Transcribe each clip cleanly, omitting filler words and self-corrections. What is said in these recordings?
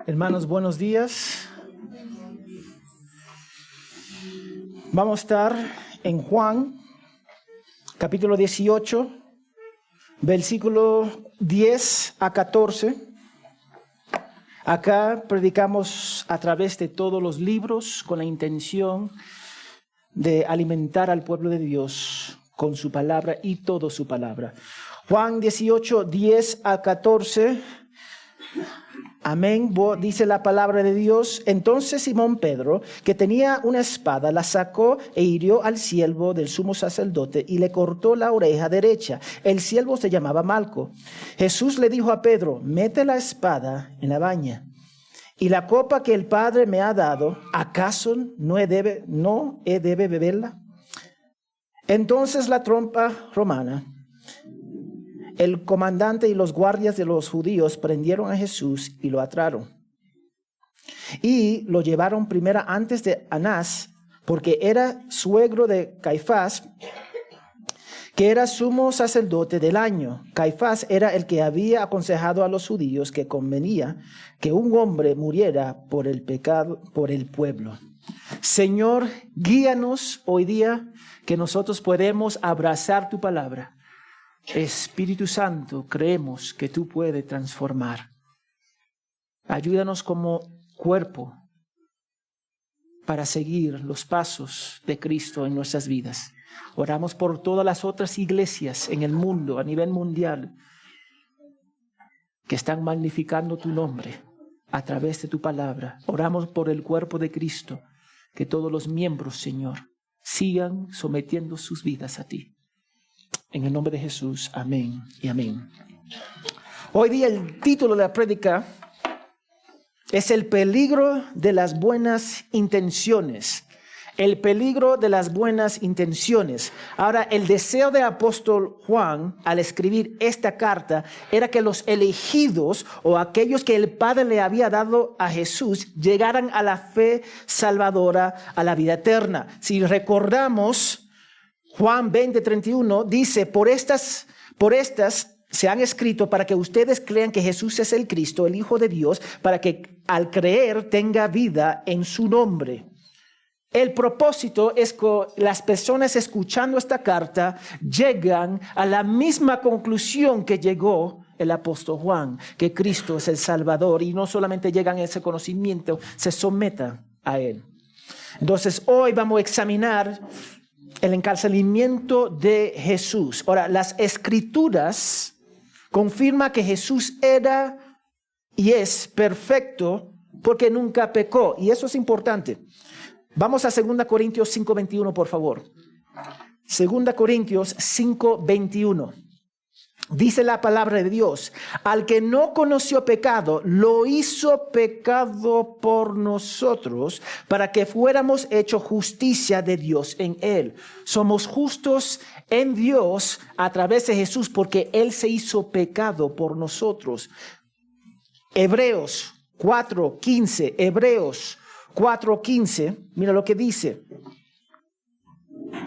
Hermanos, buenos días. Vamos a estar en Juan, capítulo 18, versículo 10 a 14. Acá predicamos a través de todos los libros con la intención de alimentar al pueblo de Dios con su palabra y toda su palabra. Juan 18, 10 a 14. Amén. Dice la palabra de Dios. Entonces Simón Pedro, que tenía una espada, la sacó e hirió al siervo del sumo sacerdote y le cortó la oreja derecha. El siervo se llamaba Malco. Jesús le dijo a Pedro: mete la espada en la vaina. Y la copa que el Padre me ha dado, ¿acaso no he de beberla? Entonces la trompa romana, el comandante y los guardias de los judíos prendieron a Jesús y lo ataron. Y lo llevaron primero antes de Anás, porque era suegro de Caifás, que era sumo sacerdote del año. Caifás era el que había aconsejado a los judíos que convenía que un hombre muriera por el pecado, por el pueblo. Señor, guíanos hoy día, que nosotros podemos abrazar tu palabra. Espíritu Santo, creemos que tú puedes transformar. Ayúdanos como cuerpo para seguir los pasos de Cristo en nuestras vidas. Oramos por todas las otras iglesias en el mundo, a nivel mundial, que están magnificando tu nombre a través de tu palabra. Oramos por el cuerpo de Cristo, que todos los miembros, Señor, sigan sometiendo sus vidas a ti. En el nombre de Jesús, amén y amén. Hoy día el título de la prédica es el peligro de las buenas intenciones. El peligro de las buenas intenciones. Ahora, el deseo del apóstol Juan al escribir esta carta era que los elegidos o aquellos que el Padre le había dado a Jesús llegaran a la fe salvadora, a la vida eterna. Si recordamos, Juan 20:31 dice: por estas se han escrito para que ustedes crean que Jesús es el Cristo, el Hijo de Dios, para que al creer tenga vida en su nombre. El propósito es que las personas escuchando esta carta llegan a la misma conclusión que llegó el apóstol Juan, que Cristo es el Salvador, y no solamente llegan a ese conocimiento, se sometan a Él. Entonces hoy vamos a examinar el encarcelamiento de Jesús. Ahora, las Escrituras confirman que Jesús era y es perfecto porque nunca pecó. Y eso es importante. Vamos a 2 Corintios 5:21, por favor. 2 Corintios 5:21. Dice la palabra de Dios: al que no conoció pecado, lo hizo pecado por nosotros, para que fuéramos hechos justicia de Dios en él. Somos justos en Dios a través de Jesús, porque él se hizo pecado por nosotros. Hebreos 4:15. Hebreos 4:15. Mira lo que dice.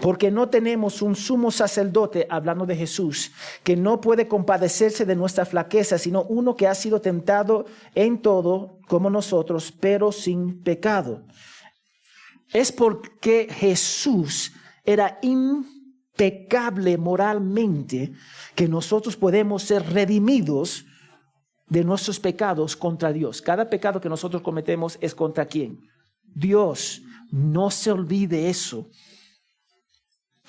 Porque no tenemos un sumo sacerdote, hablando de Jesús, que no puede compadecerse de nuestra flaqueza, sino uno que ha sido tentado en todo como nosotros, pero sin pecado. Es porque Jesús era impecable moralmente que nosotros podemos ser redimidos de nuestros pecados contra Dios. Cada pecado que nosotros cometemos es contra ¿quién? Dios. No se olvide eso.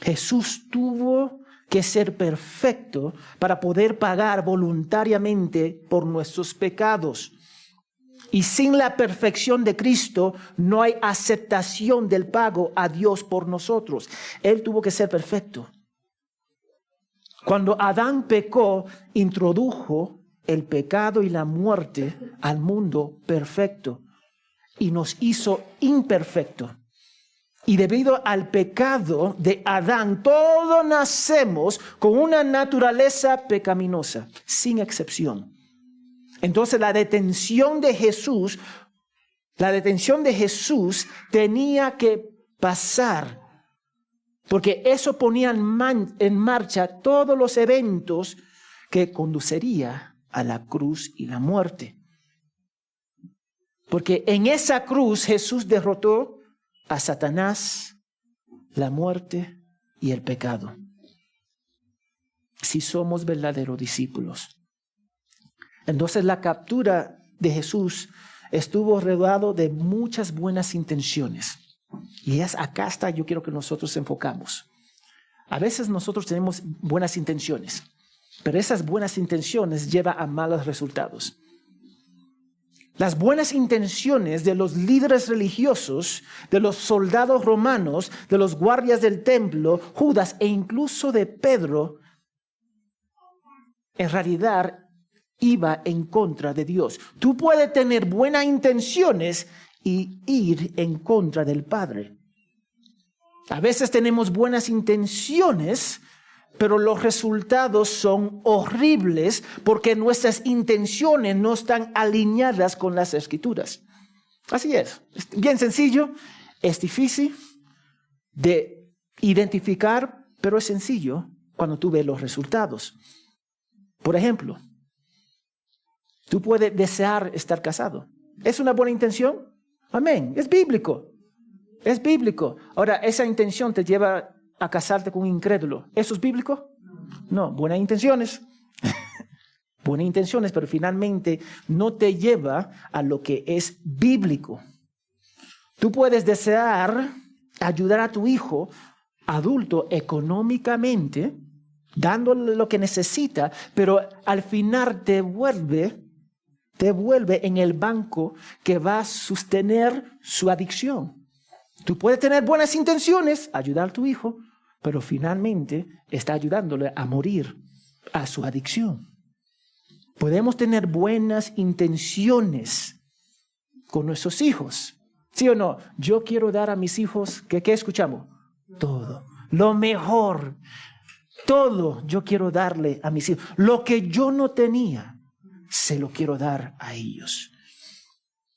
Jesús tuvo que ser perfecto para poder pagar voluntariamente por nuestros pecados. Y sin la perfección de Cristo no hay aceptación del pago a Dios por nosotros. Él tuvo que ser perfecto. Cuando Adán pecó, introdujo el pecado y la muerte al mundo perfecto y nos hizo imperfectos. Y debido al pecado de Adán, todos nacemos con una naturaleza pecaminosa, sin excepción. Entonces la detención de Jesús tenía que pasar, porque eso ponía en marcha todos los eventos que conduciría a la cruz y la muerte. Porque en esa cruz Jesús derrotó a Satanás, la muerte y el pecado. Si somos verdaderos discípulos. Entonces la captura de Jesús estuvo rodeado de muchas buenas intenciones. Y acá está, yo quiero que nosotros enfocamos. A veces nosotros tenemos buenas intenciones, pero esas buenas intenciones llevan a malos resultados. Las buenas intenciones de los líderes religiosos, de los soldados romanos, de los guardias del templo, Judas e incluso de Pedro, en realidad iba en contra de Dios. Tú puedes tener buenas intenciones y ir en contra del Padre. A veces tenemos buenas intenciones, pero los resultados son horribles porque nuestras intenciones no están alineadas con las Escrituras. Así es bien sencillo, es difícil de identificar, pero es sencillo cuando tú ves los resultados. Por ejemplo, tú puedes desear estar casado. ¿Es una buena intención? Amén, es bíblico. Es bíblico. Ahora, esa intención te lleva a casarte con un incrédulo. ¿Eso es bíblico? No, buenas intenciones. Buenas intenciones, pero finalmente no te lleva a lo que es bíblico. Tú puedes desear ayudar a tu hijo adulto económicamente, dándole lo que necesita, pero al final te vuelve en el banco que va a sostener su adicción. Tú puedes tener buenas intenciones, ayudar a tu hijo, pero finalmente está ayudándole a morir a su adicción. Podemos tener buenas intenciones con nuestros hijos. ¿Sí o no? Yo quiero dar a mis hijos, ¿qué escuchamos? Todo. Lo mejor. Todo yo quiero darle a mis hijos. Lo que yo no tenía, se lo quiero dar a ellos.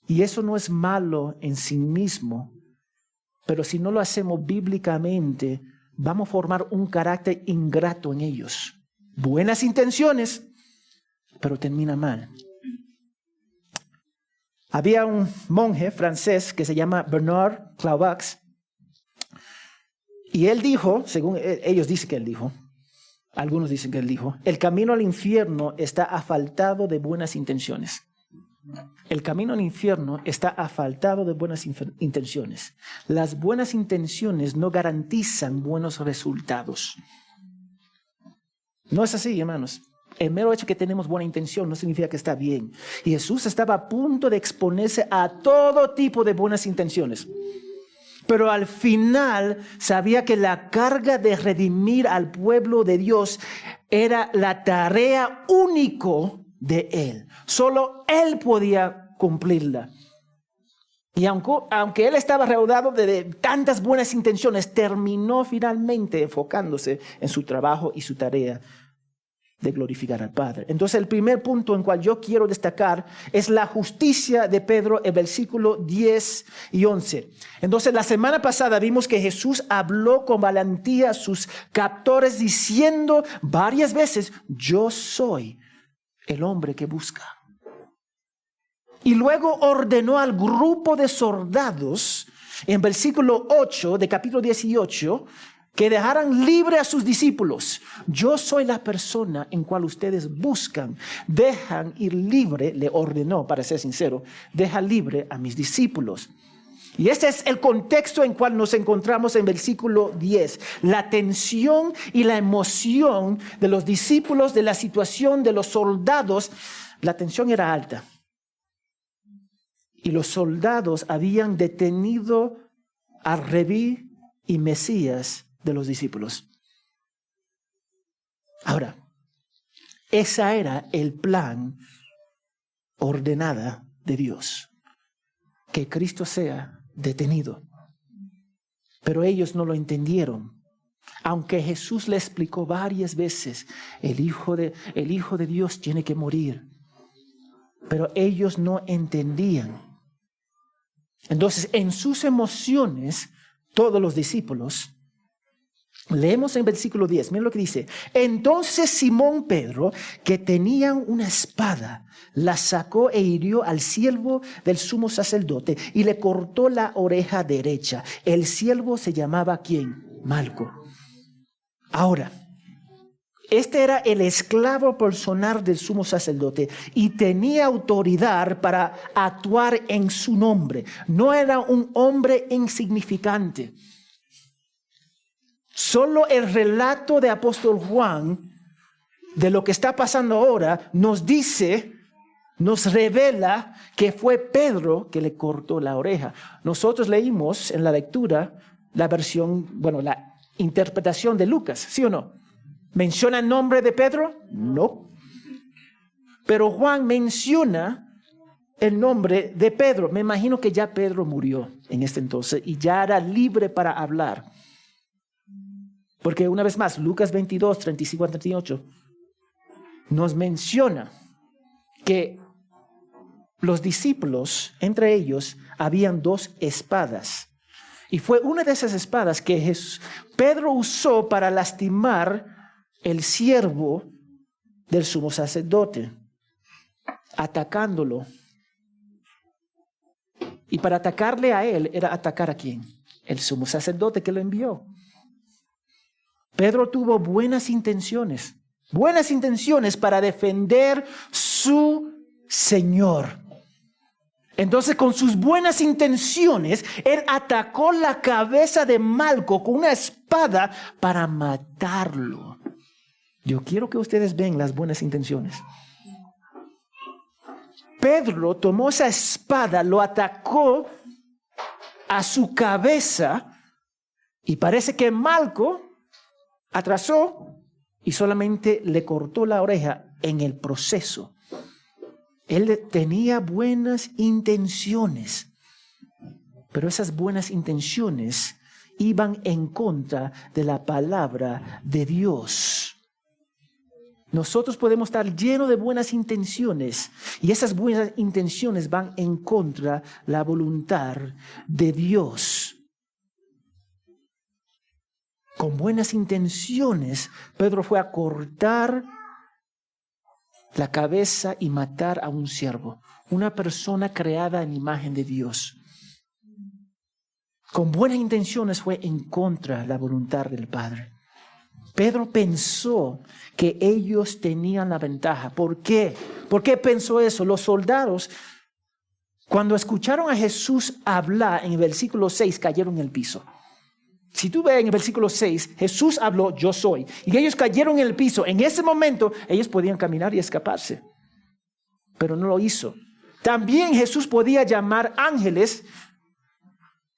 Y eso no es malo en sí mismo, pero si no lo hacemos bíblicamente, vamos a formar un carácter ingrato en ellos. Buenas intenciones, pero termina mal. Había un monje francés que se llama Bernard Clairvaux, y él dijo, según ellos dicen que él dijo, algunos dicen que él dijo, el camino al infierno está asfaltado de buenas intenciones. El camino al infierno está asfaltado de buenas intenciones. Las buenas intenciones no garantizan buenos resultados. No es así, hermanos. El mero hecho que tenemos buena intención no significa que está bien. Y Jesús estaba a punto de exponerse a todo tipo de buenas intenciones. Pero al final sabía que la carga de redimir al pueblo de Dios era la tarea única de Él. Solo Él podía cumplirla. Y aunque Él estaba rodeado de tantas buenas intenciones, terminó finalmente enfocándose en su trabajo y su tarea de glorificar al Padre. Entonces el primer punto en cual yo quiero destacar es la justicia de Pedro, el versículo 10 y 11. Entonces la semana pasada vimos que Jesús habló con valentía a sus captores diciendo varias veces, yo soy el hombre que busca. Y luego ordenó al grupo de soldados en versículo 8 de capítulo 18 que dejaran libre a sus discípulos. Yo soy la persona en cual ustedes buscan. Dejan ir libre, le ordenó, para ser sincero, deja libre a mis discípulos. Y este es el contexto en cual nos encontramos en versículo 10. La tensión y la emoción de los discípulos, de la situación de los soldados, la tensión era alta. Y los soldados habían detenido al Rabí y Mesías de los discípulos. Ahora, ese era el plan ordenada de Dios, que Cristo sea detenido. Pero ellos no lo entendieron. Aunque Jesús le explicó varias veces, el Hijo de Dios tiene que morir. Pero ellos no entendían. Entonces, en sus emociones, todos los discípulos Leemos en versículo 10, miren lo que dice. Entonces Simón Pedro, que tenía una espada, la sacó e hirió al siervo del sumo sacerdote y le cortó la oreja derecha. El siervo se llamaba ¿quién? Malco. Ahora, este era el esclavo personal del sumo sacerdote y tenía autoridad para actuar en su nombre. No era un hombre insignificante. Solo el relato de apóstol Juan de lo que está pasando ahora nos dice, nos revela que fue Pedro que le cortó la oreja. Nosotros leímos en la lectura la versión, la interpretación de Lucas, ¿sí o no? ¿Menciona el nombre de Pedro? No. Pero Juan menciona el nombre de Pedro. Me imagino que ya Pedro murió en este entonces y ya era libre para hablar. Porque una vez más, Lucas 22, 35 a 38, nos menciona que los discípulos, entre ellos, habían 2 espadas. Y fue una de esas espadas que Pedro usó para lastimar el siervo del sumo sacerdote, atacándolo. Y para atacarle a él, era atacar a ¿quién? El sumo sacerdote que lo envió. Pedro tuvo buenas intenciones para defender su Señor. Entonces, con sus buenas intenciones, él atacó la cabeza de Malco con una espada para matarlo. Yo quiero que ustedes vean las buenas intenciones. Pedro tomó esa espada, lo atacó a su cabeza y parece que Malco atrasó y solamente le cortó la oreja en el proceso. Él tenía buenas intenciones, pero esas buenas intenciones iban en contra de la palabra de Dios. Nosotros podemos estar llenos de buenas intenciones y esas buenas intenciones van en contra de la voluntad de Dios. Con buenas intenciones, Pedro fue a cortar la cabeza y matar a un siervo, una persona creada en imagen de Dios. Con buenas intenciones fue en contra de la voluntad del Padre. Pedro pensó que ellos tenían la ventaja. ¿Por qué? ¿Por qué pensó eso? Los soldados, cuando escucharon a Jesús hablar en el versículo 6, cayeron en el piso. Si tú ves en el versículo 6, Jesús habló, yo soy. Y ellos cayeron en el piso. En ese momento, ellos podían caminar y escaparse. Pero no lo hizo. También Jesús podía llamar ángeles,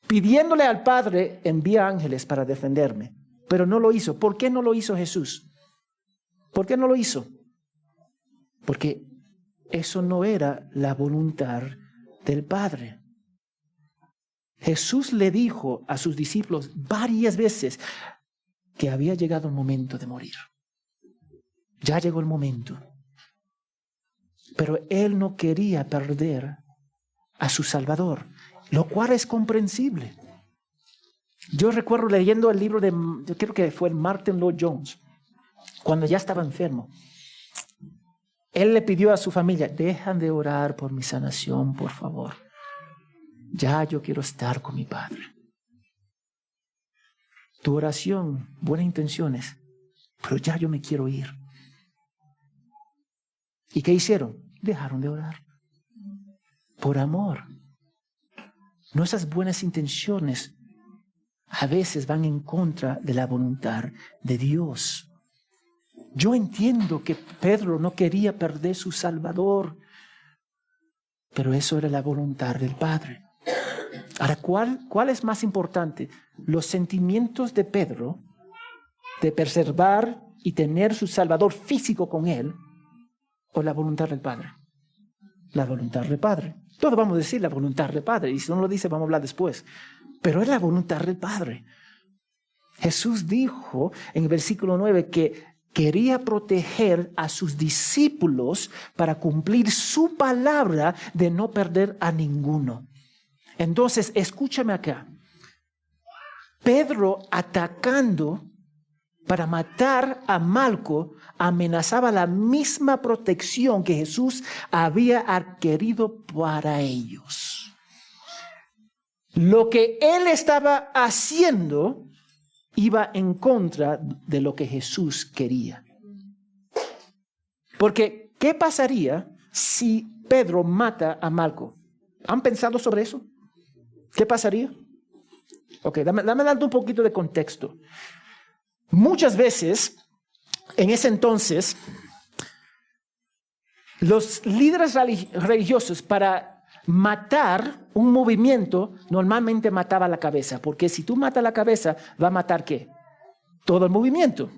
pidiéndole al Padre, envía ángeles para defenderme. Pero no lo hizo. ¿Por qué no lo hizo Jesús? ¿Por qué no lo hizo? Porque eso no era la voluntad del Padre. Jesús le dijo a sus discípulos varias veces que había llegado el momento de morir. Ya llegó el momento. Pero él no quería perder a su Salvador, lo cual es comprensible. Yo recuerdo leyendo el libro yo creo que fue Martin Lloyd-Jones, cuando ya estaba enfermo. Él le pidió a su familia, dejan de orar por mi sanación, por favor. Ya yo quiero estar con mi Padre. Tu oración, buenas intenciones, pero ya yo me quiero ir. ¿Y qué hicieron? Dejaron de orar. Por amor. Nuestras buenas intenciones a veces van en contra de la voluntad de Dios. Yo entiendo que Pedro no quería perder su Salvador, pero eso era la voluntad del Padre. Ahora, ¿cuál es más importante? ¿Los sentimientos de Pedro de preservar y tener su Salvador físico con él, o la voluntad del Padre? La voluntad del Padre. Todos vamos a decir la voluntad del Padre, y si no lo dice vamos a hablar después. Pero es la voluntad del Padre. Jesús dijo en el versículo 9 que quería proteger a sus discípulos para cumplir su palabra de no perder a ninguno. Entonces, escúchame acá. Pedro atacando para matar a Malco amenazaba la misma protección que Jesús había adquirido para ellos. Lo que él estaba haciendo iba en contra de lo que Jesús quería. Porque, ¿qué pasaría si Pedro mata a Malco? ¿Han pensado sobre eso? ¿Qué pasaría? Ok, dame dando un poquito de contexto. Muchas veces, en ese entonces, los líderes religiosos para matar un movimiento normalmente mataba la cabeza, porque si tú matas la cabeza, va a matar ¿qué? Todo el movimiento.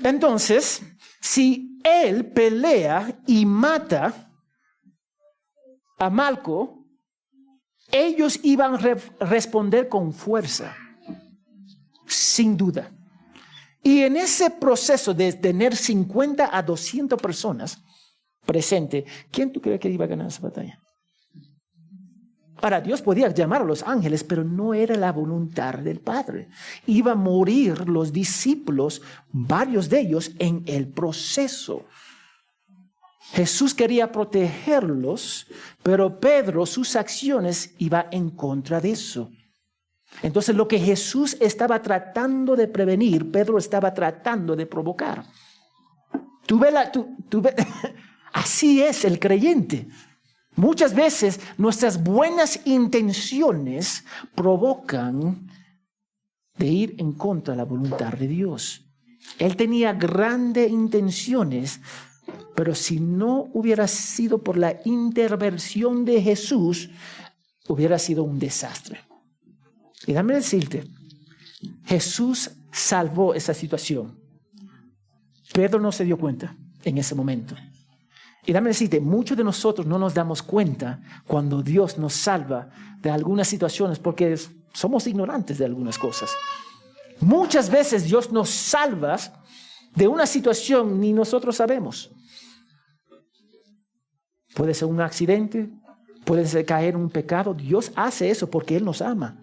Entonces, si él pelea y mata a Malco, ellos iban a responder con fuerza, sin duda. Y en ese proceso de tener 50 a 200 personas presentes, ¿quién tú crees que iba a ganar esa batalla? Ahora, Dios podía llamar a los ángeles, pero no era la voluntad del Padre. Iban a morir los discípulos, varios de ellos, en el proceso. Jesús quería protegerlos, pero Pedro, sus acciones iban en contra de eso. Entonces, lo que Jesús estaba tratando de prevenir, Pedro estaba tratando de provocar. Así es el creyente. Muchas veces nuestras buenas intenciones provocan de ir en contra de la voluntad de Dios. Él tenía grandes intenciones, pero si no hubiera sido por la intervención de Jesús, hubiera sido un desastre. Y déjame decirte, Jesús salvó esa situación. Pedro no se dio cuenta en ese momento. Y déjame decirte, muchos de nosotros no nos damos cuenta cuando Dios nos salva de algunas situaciones porque somos ignorantes de algunas cosas. Muchas veces Dios nos salva de una situación ni nosotros sabemos. Puede ser un accidente, puede ser caer en un pecado. Dios hace eso porque Él nos ama.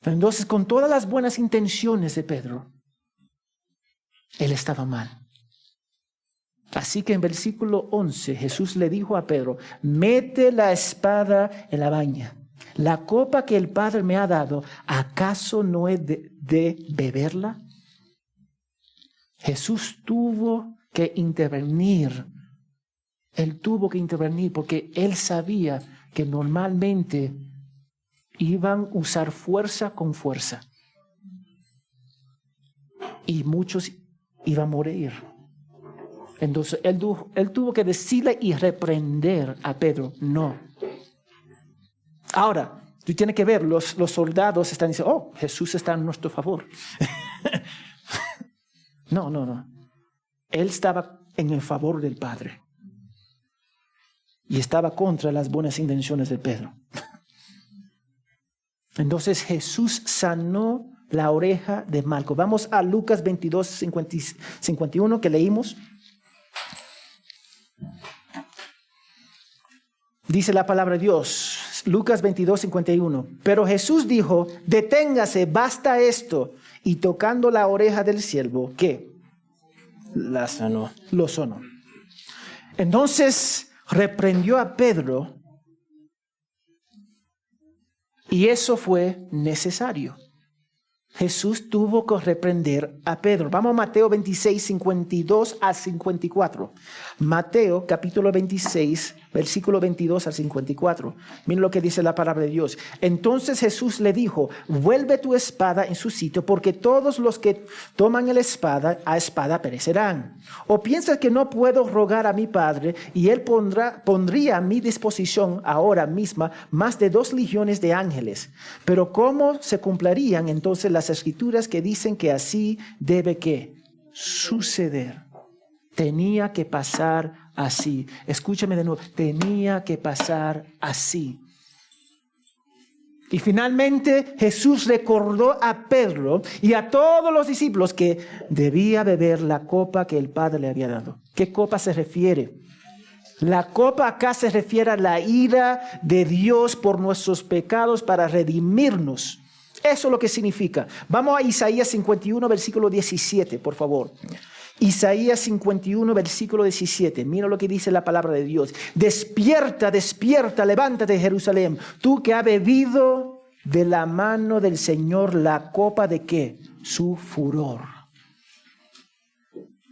Entonces, con todas las buenas intenciones de Pedro, él estaba mal. Así que en versículo 11, Jesús le dijo a Pedro, mete la espada en la vaina. La copa que el Padre me ha dado, ¿acaso no he de beberla? Jesús tuvo que intervenir. Él tuvo que intervenir porque él sabía que normalmente iban a usar fuerza con fuerza. Y muchos iban a morir. Entonces él tuvo que decirle y reprender a Pedro, no. Ahora, tú tienes que ver, los soldados están diciendo, oh, Jesús está en nuestro favor. No. Él estaba en el favor del Padre. Y estaba contra las buenas intenciones de Pedro. Entonces Jesús sanó la oreja de Malco. Vamos a Lucas 22, 51 que leímos. Dice la palabra de Dios, Lucas 22, 51. Pero Jesús dijo, deténgase, basta esto. Y tocando la oreja del siervo, ¿qué? La sanó, lo sanó. Entonces reprendió a Pedro. Y eso fue necesario. Jesús tuvo que reprender a Pedro. Vamos a Mateo 26, 52 a 54. Mateo capítulo 26, versículo 22 al 54. Miren lo que dice la palabra de Dios. Entonces Jesús le dijo, vuelve tu espada en su sitio, porque todos los que toman a espada perecerán. ¿O piensas que no puedo rogar a mi Padre y Él pondría a mi disposición ahora misma más de 2 legiones de ángeles? Pero ¿cómo se cumplirían entonces las escrituras que dicen que así debe que suceder? Tenía que pasar así. Escúchame de nuevo. Tenía que pasar así. Y finalmente Jesús recordó a Pedro y a todos los discípulos que debía beber la copa que el Padre le había dado. ¿Qué copa se refiere? La copa acá se refiere a la ira de Dios por nuestros pecados para redimirnos. Eso es lo que significa. Vamos a Isaías 51, versículo 17, por favor. Isaías 51, versículo 17. Mira lo que dice la palabra de Dios. Despierta, despierta, levántate, Jerusalén. Tú que has bebido de la mano del Señor la copa de ¿qué? Su furor.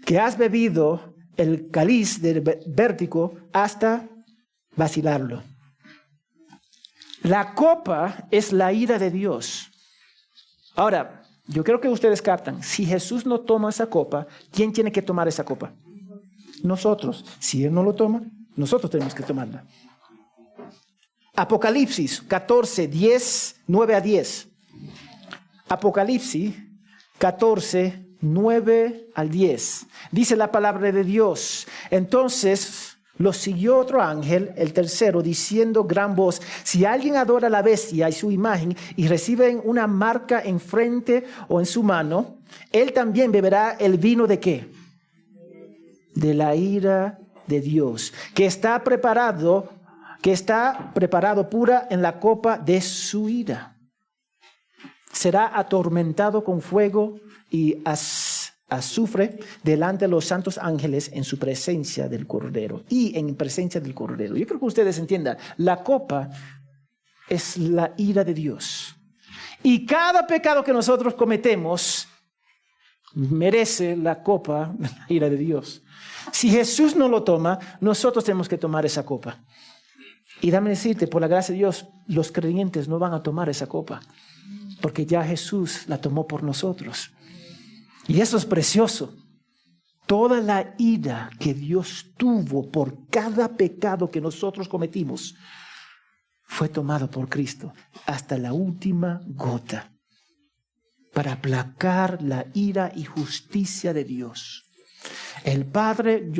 Que has bebido el cáliz del vértigo hasta vacilarlo. La copa es la ira de Dios. Ahora, yo creo que ustedes captan, si Jesús no toma esa copa, ¿quién tiene que tomar esa copa? Nosotros. Si Él no lo toma, nosotros tenemos que tomarla. Apocalipsis 14, 10, 9 a 10. Apocalipsis 14, 9 al 10. Dice la palabra de Dios. Entonces lo siguió otro ángel, el tercero, diciendo gran voz: si alguien adora a la bestia y su imagen y recibe una marca en frente o en su mano, él también beberá el vino ¿de qué? De la ira de Dios, que está preparado pura en la copa de su ira. Será atormentado con fuego y azufre delante de los santos ángeles en su presencia del Cordero. Y en presencia del Cordero. Yo creo que ustedes entiendan, la copa es la ira de Dios. Y cada pecado que nosotros cometemos merece la copa de la ira de Dios. Si Jesús no lo toma, nosotros tenemos que tomar esa copa. Y dame decirte, por la gracia de Dios, los creyentes no van a tomar esa copa, porque ya Jesús la tomó por nosotros. Y eso es precioso. Toda la ira que Dios tuvo por cada pecado que nosotros cometimos fue tomado por Cristo hasta la última gota, para aplacar la ira y justicia de Dios. El Padre,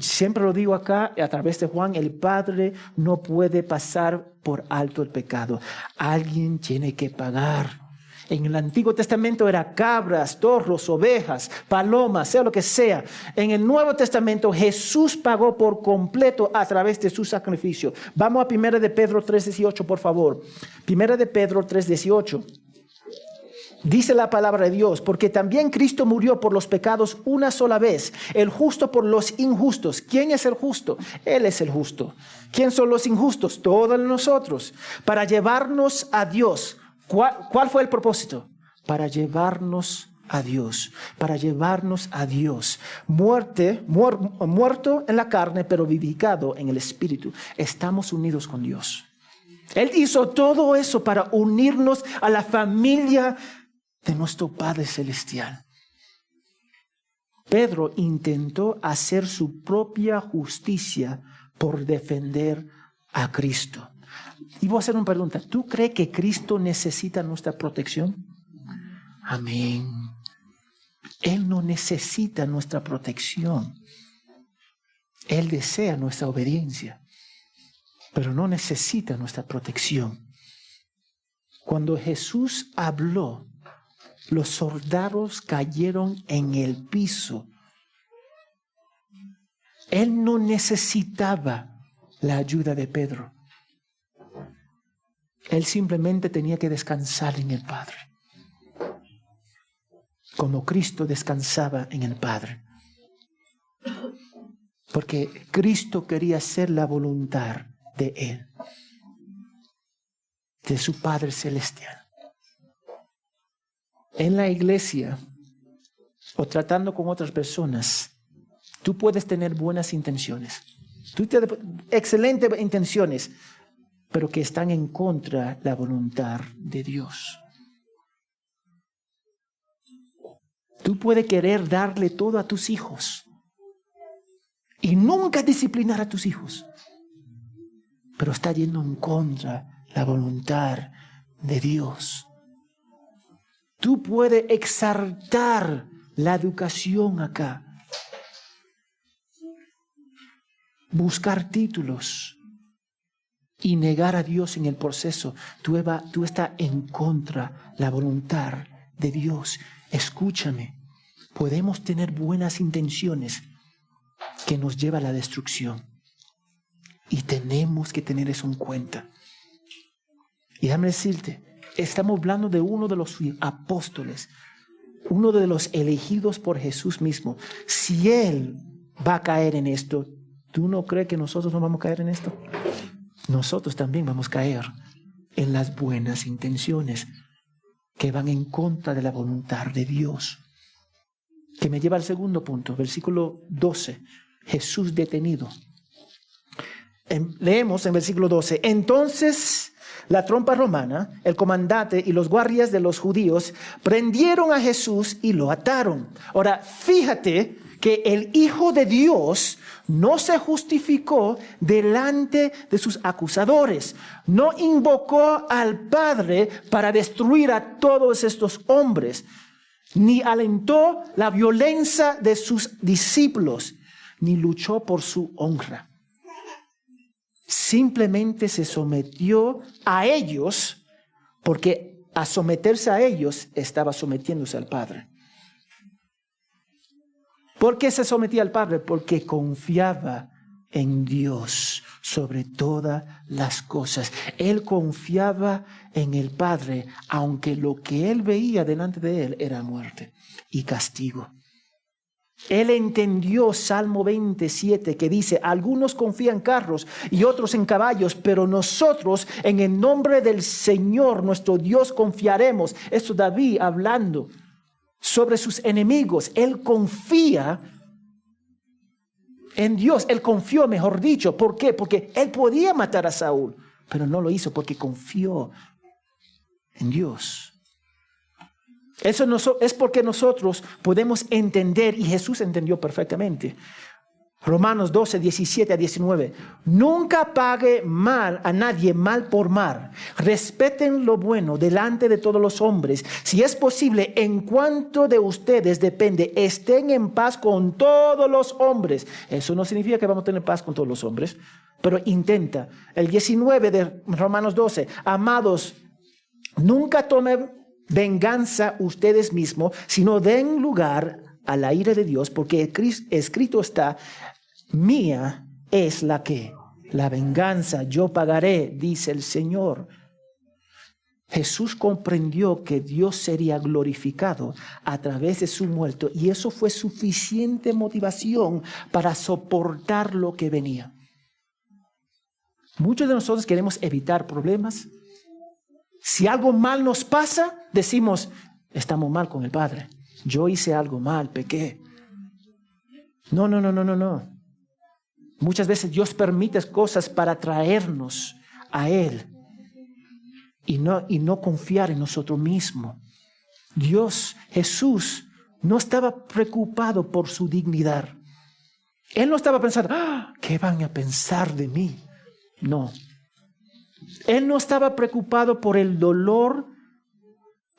siempre lo digo acá a través de Juan, el Padre no puede pasar por alto el pecado. Alguien tiene que pagar. En el Antiguo Testamento era cabras, toros, ovejas, palomas, sea lo que sea. En el Nuevo Testamento Jesús pagó por completo a través de su sacrificio. Vamos a 1 de Pedro 3:18, por favor. 1 de Pedro 3:18. Dice la palabra de Dios: porque también Cristo murió por los pecados una sola vez, el justo por los injustos. ¿Quién es el justo? Él es el justo. ¿Quién son los injustos? Todos nosotros. Para llevarnos a Dios. ¿Cuál fue el propósito? Para llevarnos a Dios. Para llevarnos a Dios. Muerto en la carne, pero vivificado en el Espíritu. Estamos unidos con Dios. Él hizo todo eso para unirnos a la familia de nuestro Padre Celestial. Pedro intentó hacer su propia justicia por defender a Cristo. Y voy a hacer una pregunta. ¿Tú crees que Cristo necesita nuestra protección? Amén. Él no necesita nuestra protección. Él desea nuestra obediencia, pero no necesita nuestra protección. Cuando Jesús habló, los soldados cayeron en el piso. Él no necesitaba la ayuda de Pedro. Él simplemente tenía que descansar en el Padre, como Cristo descansaba en el Padre. Porque Cristo quería hacer la voluntad de Él, de su Padre Celestial. En la iglesia o tratando con otras personas, tú puedes tener buenas intenciones. Tú tienes excelentes intenciones, pero que están en contra de la voluntad de Dios. Tú puedes querer darle todo a tus hijos y nunca disciplinar a tus hijos, pero está yendo en contra de la voluntad de Dios. Tú puedes exaltar la educación acá, buscar títulos y negar a Dios en el proceso. Tú estás en contra de la voluntad de Dios. Escúchame, podemos tener buenas intenciones que nos lleva a la destrucción. Y tenemos que tener eso en cuenta. Y déjame decirte, Estamos hablando de uno de los apóstoles, uno de los elegidos por Jesús mismo. Si Él va a caer en esto, ¿tú no crees que nosotros no vamos a caer en esto? Nosotros también vamos a caer en las buenas intenciones que van en contra de la voluntad de Dios. Que me lleva al segundo punto, versículo 12, Jesús detenido. Leemos en versículo 12, entonces la trompa romana, el comandante y los guardias de los judíos prendieron a Jesús y lo ataron. Ahora, fíjate que el Hijo de Dios no se justificó delante de sus acusadores. No invocó al Padre para destruir a todos estos hombres, ni alentó la violencia de sus discípulos, ni luchó por su honra. Simplemente se sometió a ellos, porque a someterse a ellos estaba sometiéndose al Padre. ¿Por qué se sometía al Padre? Porque confiaba en Dios sobre todas las cosas. Él confiaba en el Padre, aunque lo que él veía delante de él era muerte y castigo. Él entendió Salmo 27 que dice, algunos confían en carros y otros en caballos, pero nosotros en el nombre del Señor nuestro Dios confiaremos. Esto David hablando sobre sus enemigos. Él confía en Dios. Él confió, mejor dicho. ¿Por qué? Porque él podía matar a Saúl, pero no lo hizo porque confió en Dios. Eso es porque nosotros podemos entender, y Jesús entendió perfectamente. Romanos 12, 17 a 19. Nunca pague mal a nadie mal por mal. Respeten lo bueno delante de todos los hombres. Si es posible, en cuanto de ustedes depende, estén en paz con todos los hombres. Eso no significa que vamos a tener paz con todos los hombres, pero intenta. El 19 de Romanos 12. Amados, nunca tomen venganza ustedes mismos, sino den lugar a la ira de Dios, porque escrito está, mía es la venganza, yo pagaré, dice el Señor. Jesús comprendió que Dios sería glorificado a través de su muerte, y eso fue suficiente motivación para soportar lo que venía. Muchos de nosotros queremos evitar problemas. Si algo mal nos pasa, decimos, estamos mal con el Padre. Yo hice algo mal, pequé. No. Muchas veces Dios permite cosas para traernos a Él y no confiar en nosotros mismos. Jesús, no estaba preocupado por su dignidad. Él no estaba pensando, ¿qué van a pensar de mí? No. Él no estaba preocupado por el dolor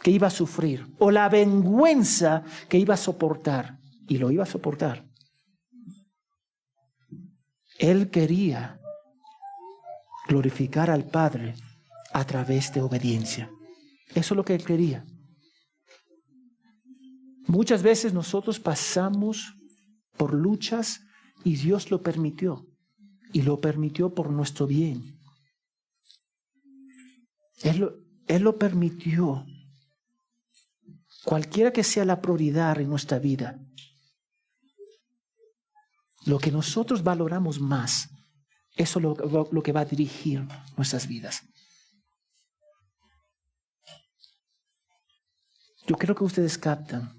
que iba a sufrir o la vergüenza que iba a soportar, y lo iba a soportar. Él quería glorificar al Padre a través de obediencia. Eso es lo que él quería. Muchas veces nosotros pasamos por luchas y Dios lo permitió, y lo permitió por nuestro bien. Él lo permitió. Cualquiera que sea la prioridad en nuestra vida, lo que nosotros valoramos más, eso es lo que va a dirigir nuestras vidas. Yo creo que ustedes captan.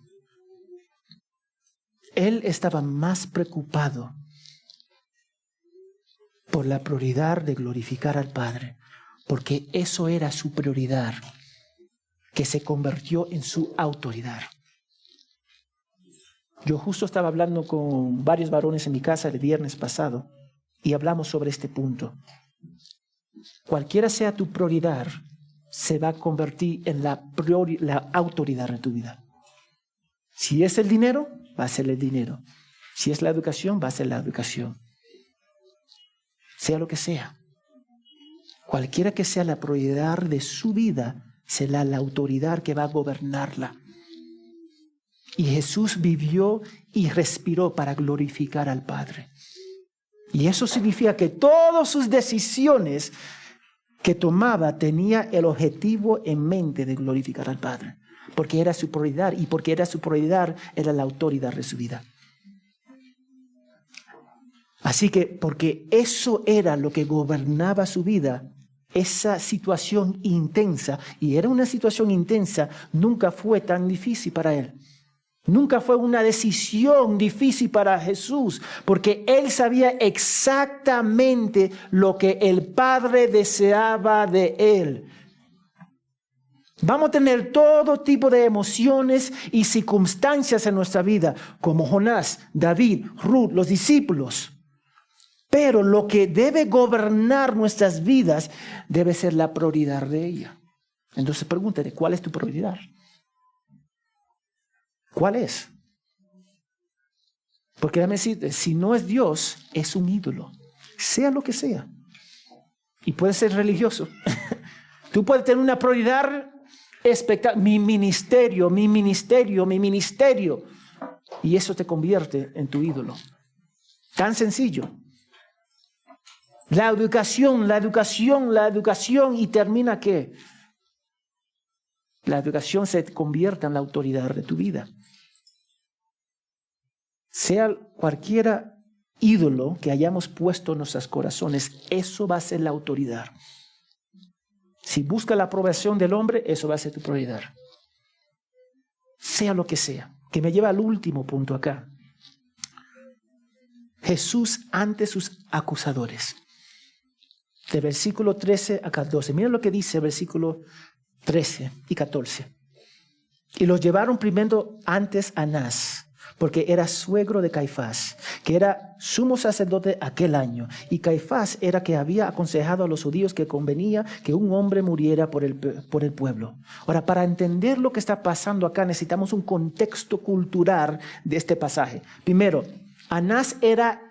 Él estaba más preocupado por la prioridad de glorificar al Padre, porque eso era su prioridad, que se convirtió en su autoridad. Yo justo estaba hablando con varios varones en mi casa el viernes pasado y hablamos sobre este punto. Cualquiera sea tu prioridad, se va a convertir en la autoridad de tu vida. Si es el dinero, va a ser el dinero. Si es la educación, va a ser la educación. Sea lo que sea. Cualquiera que sea la prioridad de su vida, será la autoridad que va a gobernarla. Y Jesús vivió y respiró para glorificar al Padre. Y eso significa que todas sus decisiones que tomaba tenía el objetivo en mente de glorificar al Padre, porque era su prioridad, y porque era su prioridad, era la autoridad de su vida. Así que, porque eso era lo que gobernaba su vida, esa situación intensa, y era una situación intensa, nunca fue tan difícil para él. Nunca fue una decisión difícil para Jesús, porque él sabía exactamente lo que el Padre deseaba de él. Vamos a tener todo tipo de emociones y circunstancias en nuestra vida, como Jonás, David, Ruth, los discípulos. Pero lo que debe gobernar nuestras vidas debe ser la prioridad de ella. Entonces pregúntate, ¿cuál es tu prioridad? ¿Cuál es? Porque déjame decirte, si no es Dios, es un ídolo, sea lo que sea. Y puede ser religioso. Tú puedes tener una prioridad espectacular, mi ministerio. Y eso te convierte en tu ídolo. Tan sencillo. La educación, y termina ¿qué? La educación se convierte en la autoridad de tu vida. Sea cualquier ídolo que hayamos puesto en nuestros corazones, eso va a ser la autoridad. Si busca la aprobación del hombre, eso va a ser tu prioridad. Sea lo que sea. Que me lleva al último punto acá. Jesús ante sus acusadores. De versículo 13 a 14. Miren lo que dice el versículo 13 y 14. Y los llevaron primero antes a Anás, porque era suegro de Caifás, que era sumo sacerdote aquel año. Y Caifás era que había aconsejado a los judíos que convenía que un hombre muriera por el pueblo. Ahora, para entender lo que está pasando acá, necesitamos un contexto cultural de este pasaje. Primero, Anás era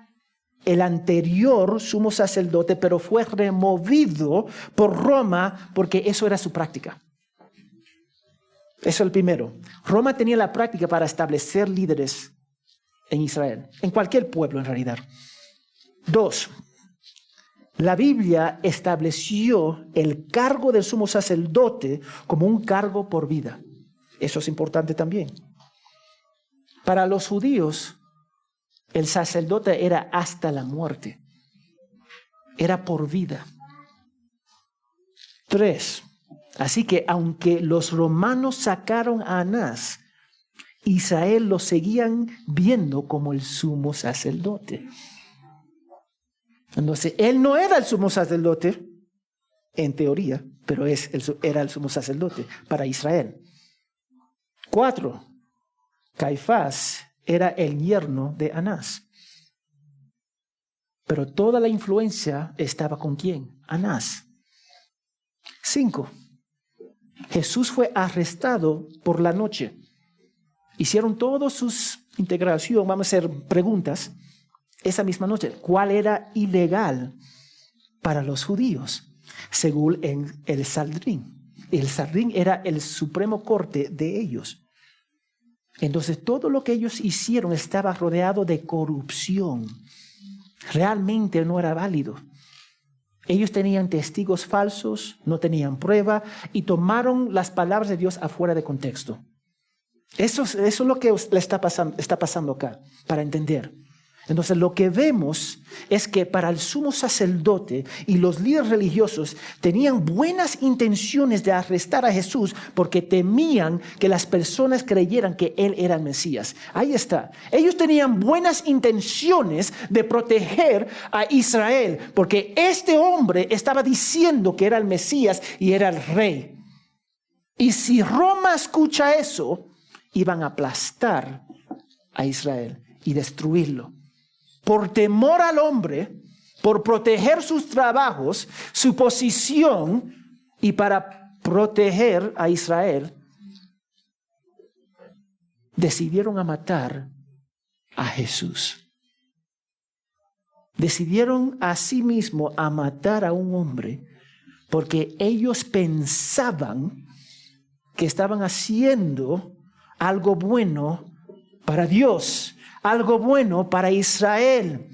el anterior sumo sacerdote, pero fue removido por Roma porque eso era su práctica. Eso es el primero. Roma tenía la práctica para establecer líderes en Israel, en cualquier pueblo en realidad. 2. La Biblia estableció el cargo del sumo sacerdote como un cargo por vida. Eso es importante también. Para los judíos, el sacerdote era hasta la muerte. Era por vida. 3. Así que aunque los romanos sacaron a Anás, Israel lo seguían viendo como el sumo sacerdote. Entonces, él no era el sumo sacerdote, en teoría, pero era el sumo sacerdote para Israel. 4. Caifás era el yerno de Anás. Pero toda la influencia estaba con ¿quién? Anás. 5. Jesús fue arrestado por la noche. Hicieron todas sus integraciones, vamos a hacer preguntas, esa misma noche. ¿Cuál era ilegal para los judíos? Según el Sanedrín. El Sanedrín era el supremo corte de ellos. Entonces todo lo que ellos hicieron estaba rodeado de corrupción. Realmente no era válido. Ellos tenían testigos falsos, no tenían prueba y tomaron las palabras de Dios afuera de contexto. Eso es lo que le está pasando acá, para entender. Entonces lo que vemos es que para el sumo sacerdote y los líderes religiosos tenían buenas intenciones de arrestar a Jesús porque temían que las personas creyeran que él era el Mesías. Ahí está. Ellos tenían buenas intenciones de proteger a Israel porque este hombre estaba diciendo que era el Mesías y era el rey. Y si Roma escucha eso, iban a aplastar a Israel y destruirlo. Por temor al hombre, por proteger sus trabajos, su posición y para proteger a Israel, decidieron a matar a Jesús. Decidieron a sí mismo a matar a un hombre porque ellos pensaban que estaban haciendo algo bueno para Dios, algo bueno para Israel.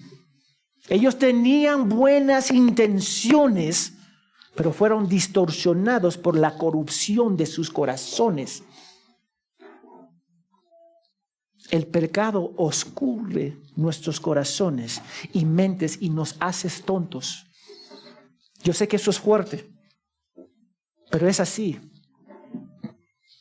Ellos tenían buenas intenciones pero fueron distorsionados por la corrupción de sus corazones. El pecado oscurre nuestros corazones y mentes y nos hace tontos. Yo sé que eso es fuerte, pero es así.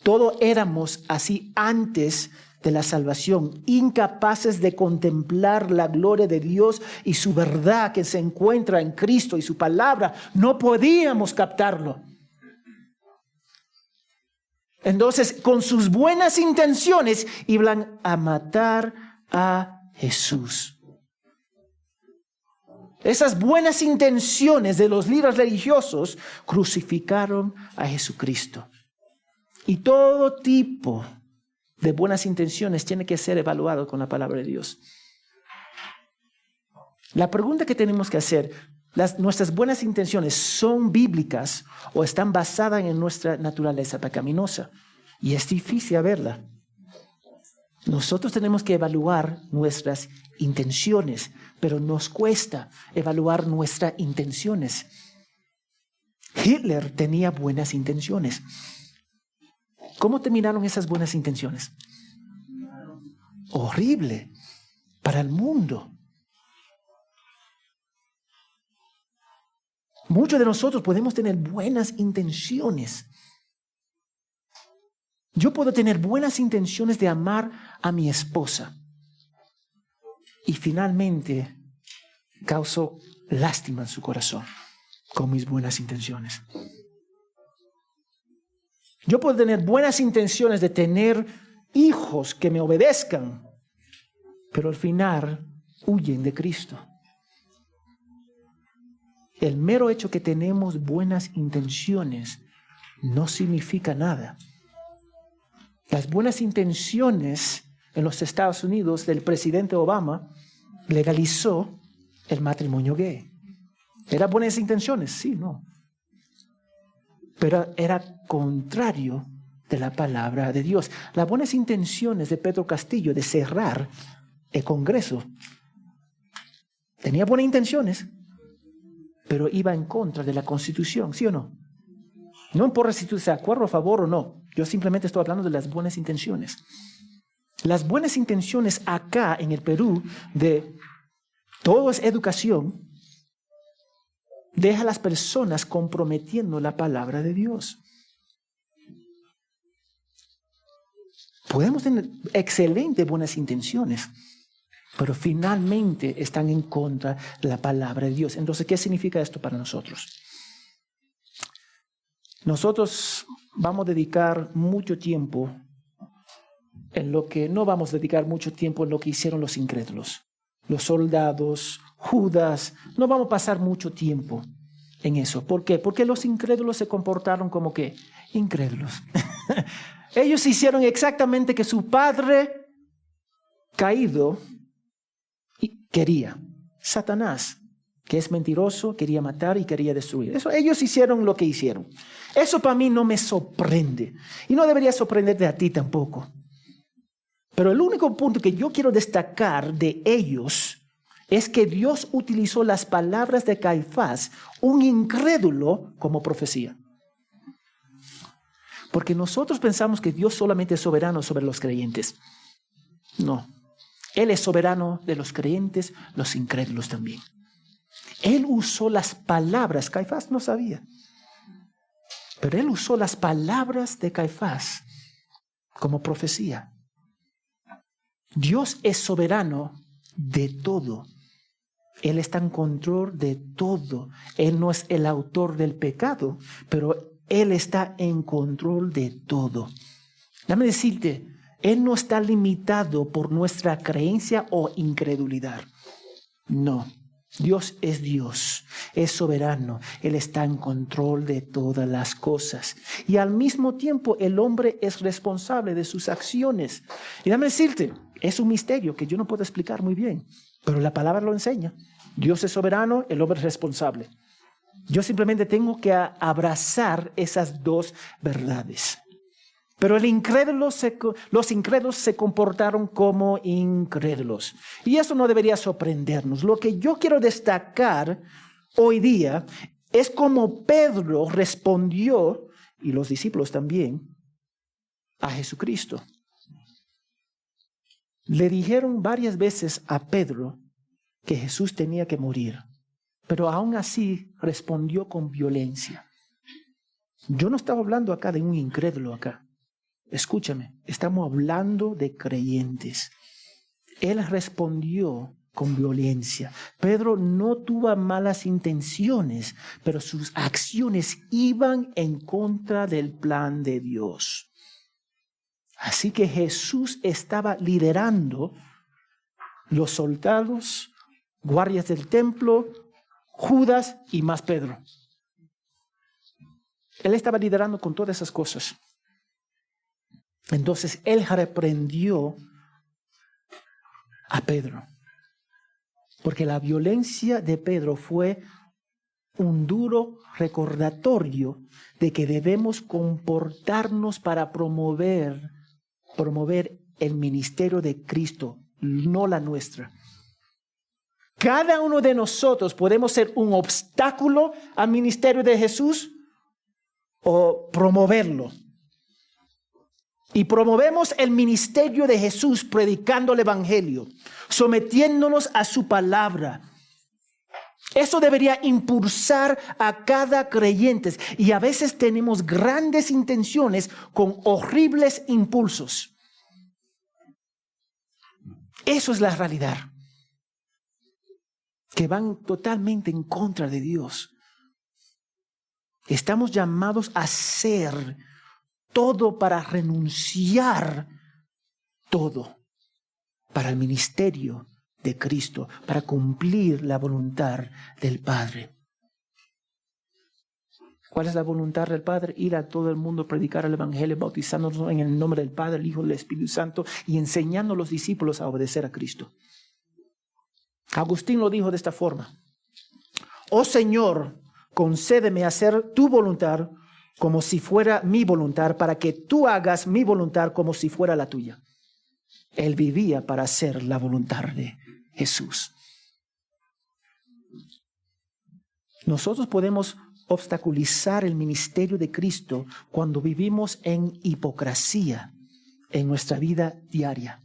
Todos éramos así antes de la salvación, incapaces de contemplar la gloria de Dios y su verdad que se encuentra en Cristo y su palabra. No podíamos captarlo. Entonces, con sus buenas intenciones, iban a matar a Jesús. Esas buenas intenciones de los líderes religiosos crucificaron a Jesucristo. Y todo tipo de buenas intenciones tiene que ser evaluado con la palabra de Dios. La pregunta que tenemos que hacer, ¿nuestras buenas intenciones son bíblicas o están basadas en nuestra naturaleza pecaminosa? Y es difícil verla. Nosotros tenemos que evaluar nuestras intenciones, pero nos cuesta evaluar nuestras intenciones. Hitler tenía buenas intenciones. ¿Cómo terminaron esas buenas intenciones? Horrible para el mundo. Muchos de nosotros podemos tener buenas intenciones. Yo puedo tener buenas intenciones de amar a mi esposa y finalmente causo lástima en su corazón con mis buenas intenciones. Yo puedo tener buenas intenciones de tener hijos que me obedezcan, pero al final huyen de Cristo. El mero hecho que tenemos buenas intenciones no significa nada. Las buenas intenciones en los Estados Unidos del presidente Obama legalizó el matrimonio gay. ¿Eran buenas intenciones? Sí, no. Pero era contrario de la palabra de Dios. Las buenas intenciones de Pedro Castillo de cerrar el Congreso tenía buenas intenciones, pero iba en contra de la Constitución, ¿sí o no? No importa si tú estás de acuerdo, a favor o no. Yo simplemente estoy hablando de las buenas intenciones. Las buenas intenciones acá en el Perú de todo es educación, deja a las personas comprometiendo la palabra de Dios. Podemos tener excelentes buenas intenciones, pero finalmente están en contra de la palabra de Dios. Entonces, ¿qué significa esto para nosotros? Nosotros vamos a dedicar mucho tiempo en lo que no vamos a dedicar mucho tiempo en lo que hicieron los incrédulos. Los soldados, Judas, no vamos a pasar mucho tiempo en eso. ¿Por qué? Porque los incrédulos se comportaron como ¿qué? Incrédulos. Ellos hicieron exactamente que su padre caído quería. Satanás, que es mentiroso, quería matar y quería destruir. Eso, ellos hicieron lo que hicieron. Eso para mí no me sorprende. Y no debería sorprenderte a ti tampoco. Pero el único punto que yo quiero destacar de ellos es que Dios utilizó las palabras de Caifás, un incrédulo, como profecía. Porque nosotros pensamos que Dios solamente es soberano sobre los creyentes. No. Él es soberano de los creyentes, los incrédulos también. Él usó las palabras, Caifás no sabía, pero él usó las palabras de Caifás como profecía. Dios es soberano de todo. Él está en control de todo. Él no es el autor del pecado, pero Él está en control de todo. Déjame decirte, Él no está limitado por nuestra creencia o incredulidad. No. Dios, es soberano, Él está en control de todas las cosas. Y al mismo tiempo el hombre es responsable de sus acciones. Y déjame decirte, es un misterio que yo no puedo explicar muy bien, pero la palabra lo enseña. Dios es soberano, el hombre es responsable. Yo simplemente tengo que abrazar esas dos verdades. Pero los incrédulos se comportaron como incrédulos. Y eso no debería sorprendernos. Lo que yo quiero destacar hoy día Es como Pedro respondió, y los discípulos también, a Jesucristo. Le dijeron varias veces a Pedro que Jesús tenía que morir, pero aún así respondió con violencia. Yo no estaba hablando acá de un incrédulo acá. Escúchame, estamos hablando de creyentes. Él respondió con violencia. Pedro no tuvo malas intenciones, pero sus acciones iban en contra del plan de Dios. Así que Jesús estaba liderando los soldados, guardias del templo, Judas y más Pedro. Él estaba liderando con todas esas cosas. Entonces él reprendió a Pedro, porque la violencia de Pedro fue un duro recordatorio de que debemos comportarnos para promover el ministerio de Cristo, no la nuestra. Cada uno de nosotros podemos ser un obstáculo al ministerio de Jesús o promoverlo. Y promovemos el ministerio de Jesús predicando el evangelio, sometiéndonos a su palabra. Eso debería impulsar a cada creyente. Y a veces tenemos grandes intenciones con horribles impulsos. Eso es la realidad. Que van totalmente en contra de Dios. Estamos llamados a hacer todo para renunciar todo para el ministerio de Cristo, para cumplir la voluntad del Padre. ¿Cuál es la voluntad del Padre? Ir a todo el mundo, predicar el evangelio, bautizándonos en el nombre del Padre, el Hijo y el Espíritu Santo y enseñando a los discípulos a obedecer a Cristo. Agustín lo dijo de esta forma: oh Señor, concédeme hacer tu voluntad como si fuera mi voluntad, para que tú hagas mi voluntad como si fuera la tuya. Él vivía para hacer la voluntad de Jesús. Nosotros podemos obstaculizar el ministerio de Cristo cuando vivimos en hipocresía en nuestra vida diaria,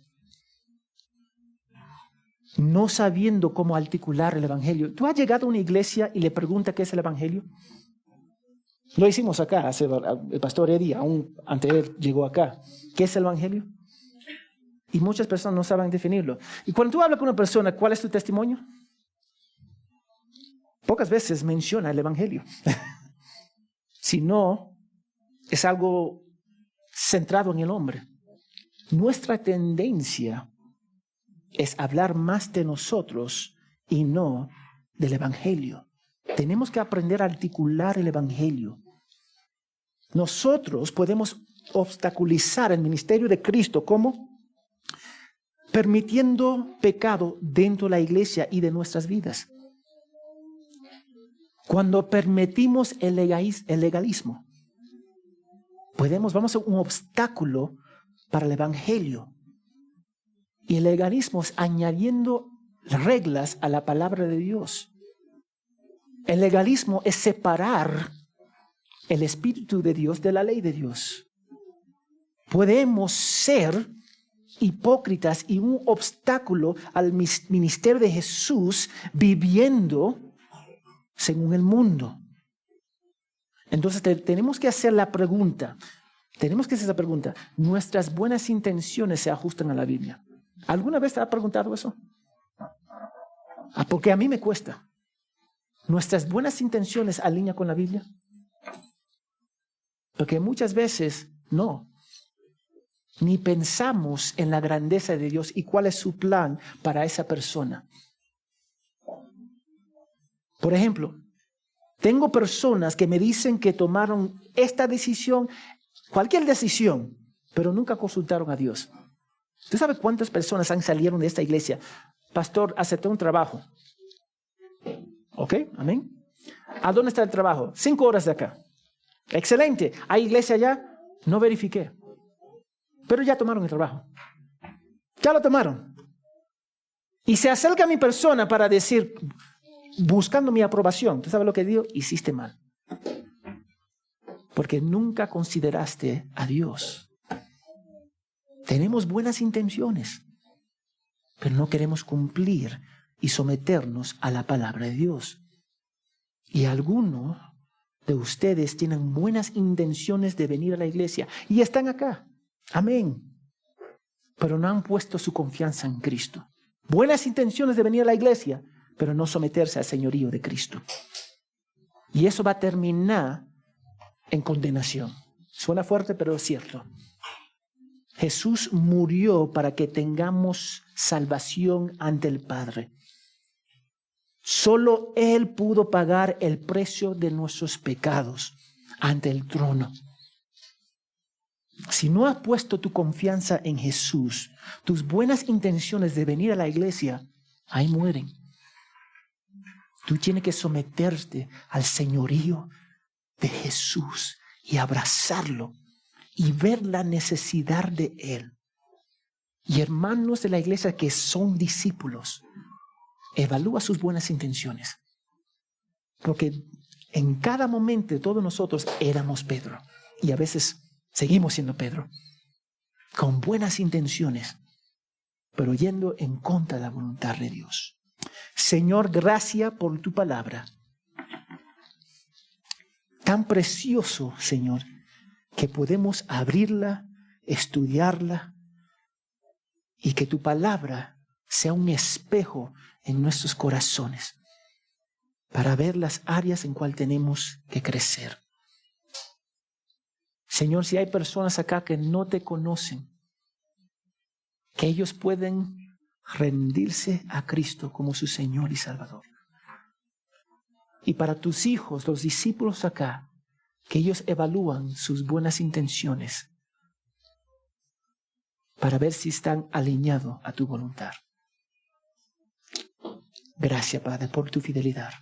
no sabiendo cómo articular el evangelio. ¿Tú has llegado a una iglesia y le preguntas qué es el evangelio? Lo hicimos acá, el pastor Eddie, aún antes él llegó acá. ¿Qué es el evangelio? Y muchas personas no saben definirlo. Y cuando tú hablas con una persona, ¿cuál es tu testimonio? Pocas veces menciona el evangelio. Si no, es algo centrado en el hombre. Nuestra tendencia es hablar más de nosotros y no del evangelio. Tenemos que aprender a articular el evangelio. Nosotros podemos obstaculizar el ministerio de Cristo. ¿Cómo? Permitiendo pecado dentro de la iglesia y de nuestras vidas. Cuando permitimos el legalismo, vamos a ser un obstáculo para el evangelio. Y el legalismo es añadiendo reglas a la palabra de Dios. El legalismo es separar el Espíritu de Dios de la ley de Dios. Podemos ser hipócritas y un obstáculo al ministerio de Jesús viviendo según el mundo. Entonces tenemos que hacer la pregunta. ¿Nuestras buenas intenciones se ajustan a la Biblia? ¿Alguna vez te has preguntado eso? Porque a mí me cuesta. ¿Nuestras buenas intenciones alinean con la Biblia? Porque muchas veces no. Ni pensamos en la grandeza de Dios y cuál es su plan para esa persona. Por ejemplo, tengo personas que me dicen que tomaron esta decisión, cualquier decisión, pero nunca consultaron a Dios. ¿Usted sabe cuántas personas han salido de esta iglesia? Pastor, acepté un trabajo. ¿Ok? Amén. ¿A dónde está el trabajo? 5 horas de acá. Excelente. ¿Hay iglesia allá? No verifiqué. Pero ya tomaron el trabajo. Ya lo tomaron. Y se acerca a mi persona para decir, buscando mi aprobación. ¿Tú sabes lo que digo? Hiciste mal. Porque nunca consideraste a Dios. Tenemos buenas intenciones, pero no queremos cumplir y someternos a la palabra de Dios. Y algunos de ustedes tienen buenas intenciones de venir a la iglesia y están acá. Amén. Pero no han puesto su confianza en Cristo. Buenas intenciones de venir a la iglesia, pero no someterse al señorío de Cristo. Y eso va a terminar en condenación. Suena fuerte, pero es cierto. Jesús murió para que tengamos salvación ante el Padre. Solo Él pudo pagar el precio de nuestros pecados ante el trono. Si no has puesto tu confianza en Jesús, tus buenas intenciones de venir a la iglesia, ahí mueren. Tú tienes que someterte al señorío de Jesús y abrazarlo y ver la necesidad de Él. Y hermanos de la iglesia que son discípulos, evalúa sus buenas intenciones. Porque en cada momento todos nosotros éramos Pedro. Y a veces seguimos siendo Pedro. Con buenas intenciones, pero yendo en contra de la voluntad de Dios. Señor, gracias por tu palabra. Tan precioso, Señor, que podemos abrirla, estudiarla y que tu palabra sea un espejo en nuestros corazones para ver las áreas en cuales tenemos que crecer. Señor, si hay personas acá que no te conocen, que ellos pueden rendirse a Cristo como su Señor y Salvador. Y para tus hijos, los discípulos acá, que ellos evalúan sus buenas intenciones para ver si están alineados a tu voluntad. Gracias, Padre, por tu fidelidad.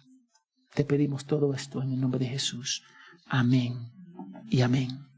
Te pedimos todo esto en el nombre de Jesús. Amén y amén.